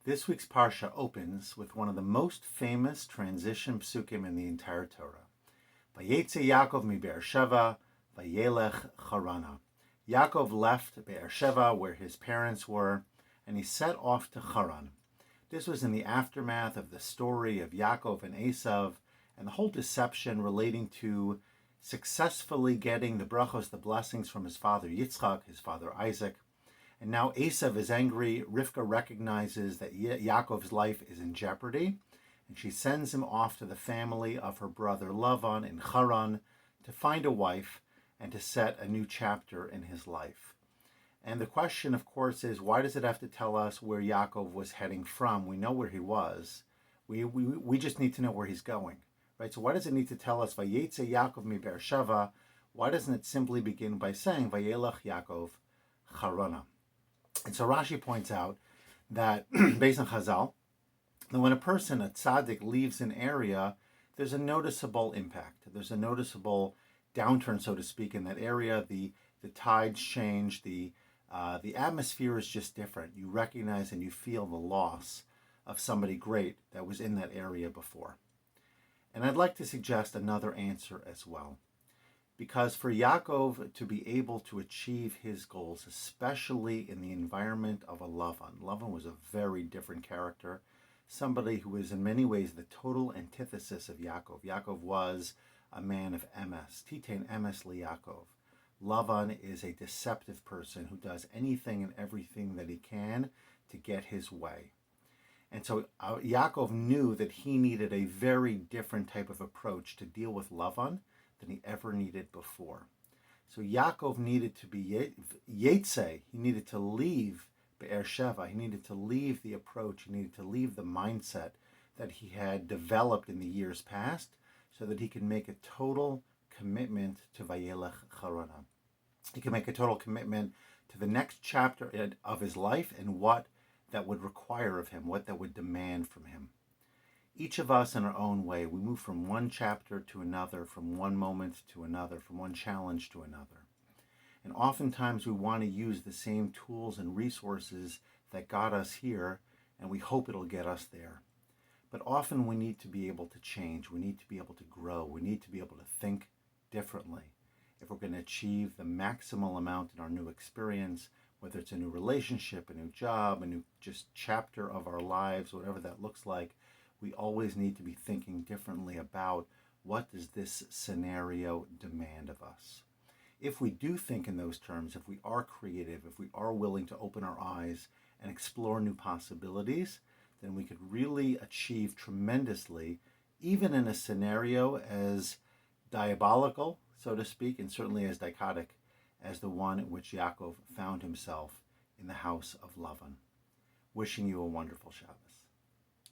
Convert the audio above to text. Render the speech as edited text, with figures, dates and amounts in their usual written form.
This week's Parsha opens with one of the most famous transition psukim in the entire Torah. Vayeitzei Yaakov mi Be'ersheva, vayelech Charana. Yaakov left Be'ersheva, where his parents were, and he set off to Haran. This was in the aftermath of the story of Yaakov and Esav, and the whole deception relating to successfully getting the brachos, the blessings from his father Yitzchak, his father Isaac. And now Esav is angry. Rivka recognizes that Yaakov's life is in jeopardy, and she sends him off to the family of her brother Lavan in Haran to find a wife and to set a new chapter in his life. And the question, of course, is why does it have to tell us where Yaakov was heading from? We know where he was. We just need to know where he's going, right? So why does it need to tell us Vayeitzei Yaakov mi Be'ersheva? Why doesn't it simply begin by saying Vayelech Yaakov Charana? And so Rashi points out that, based on Chazal, that when a person, a tzaddik, leaves an area, there's a noticeable impact. There's a noticeable downturn, so to speak, in that area. The tides change. The atmosphere is just different. You recognize and you feel the loss of somebody great that was in that area before. And I'd like to suggest another answer as well. Because for Yaakov to be able to achieve his goals, especially in the environment of a Lavan was a very different character, somebody who is in many ways the total antithesis of Yaakov. Yaakov was a man of emes, Titain emes liYaakov. Lavan is a deceptive person who does anything and everything that he can to get his way. And so Yaakov knew that he needed a very different type of approach to deal with Lavan than he ever needed before. So Yaakov needed to be Vayeitzei. He needed to leave Be'ersheva. He needed to leave the approach. He needed to leave the mindset that he had developed in the years past so that he could make a total commitment to Vayelech Charana. He could make a total commitment to the next chapter of his life and what that would require of him, what that would demand from him. Each of us in our own way, we move from one chapter to another, from one moment to another, from one challenge to another. And oftentimes we want to use the same tools and resources that got us here, and we hope it'll get us there. But often we need to be able to change. We need to be able to grow. We need to be able to think differently if we're going to achieve the maximal amount in our new experience, whether it's a new relationship, a new job, a new just chapter of our lives, whatever that looks like. We always need to be thinking differently about what does this scenario demand of us. If we do think in those terms, if we are creative, if we are willing to open our eyes and explore new possibilities, then we could really achieve tremendously, even in a scenario as diabolical, so to speak, and certainly as dichotic as the one in which Yaakov found himself in the house of Lavan. Wishing you a wonderful Shabbos.